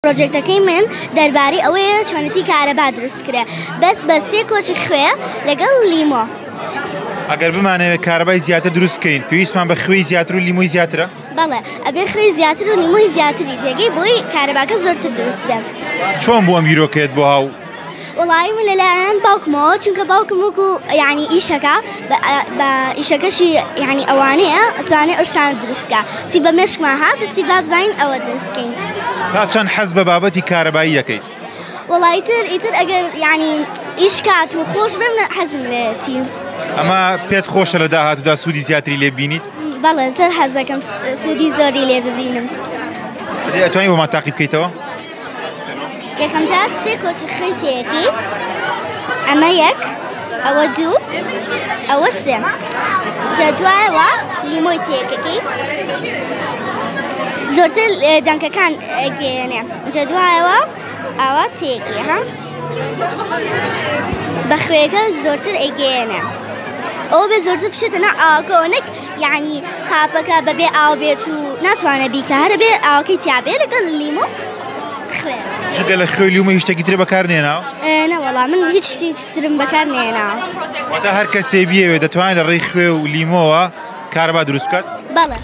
پرۆژێکتەکەی من دەربارەی ئەوەیە چۆنەتی کارەبا دروستکرا بە سێ کۆچی خوێ لەگەڵ لیمۆ. ئەگەر بمانەوێت کارەبای زیاتر دروستکەین پێویستمان بە خوێی زیاتر و لیمۆی زیاترە؟ بەڵێ ئەبێ خوێی زیاتر و لیمۆی زیاتری تێگەی بۆی کارەباکە زۆرتر دروست بێت. چۆن بۆ ئەم بیرۆکەیەت بۆ هاو؟ وڵی من لەلایەن باوکمەوە چونکە باوکم وەکو یعنی ئیشەکە بە ئیشەکەشی یعنی ئەوانەیە ئەتوانێت ئەو شتانە دروستکە چی بە مێشکمان هات و چی با بزانین ئەوە دروستکەین. تا چەند حەز بە بابەتی کارەبایی دەکەیت؟ وڵی ئیتر ئەگەر یعنی ئیش کات و خۆش بم حەزم لێتی. ئەمە پێت خۆشە لە داهاتوودا سوودی زیاتری لێ بینیت؟ بەڵێ زۆر حەز دەکەم سوودی زۆری لێ ببینم. ئەتوانیت بۆمان تاقی بکەیتەوە؟ یەکەم جار سێ کۆچی خوێی تێیەکی، ئەمە یەک، ئەوە دوو، ئەوە سێ. جا دوایەوە لیمۆی تێیەکەکەی زۆرتر دەنگەکان گێنێ. جا دوایەوە ئەوە تێیەکی ها بە خوێەکە زۆرتر ئەیگێنێ. ئەوە بێ زۆرتر بچێتە ناو ئاوەکەوە نەک یعنی قاپەکە بەبێ ئاو بێت و ناتوانە بیکارە بێ ئاوەکەی تیابێ لەگەڵ لیمۆ خوێ. شتە لە خوێ لیمۆ هیچ شتێکی تر بەکار نێناوە؟ نەوەڵا من هیچ شتی ترم بەکار نێناوە. واتە هەر کەسێ بیەوێ دەتوانێت لە ڕێی خوێ و لیمۆوە کارەبا دروست بکات؟ بەڵێ.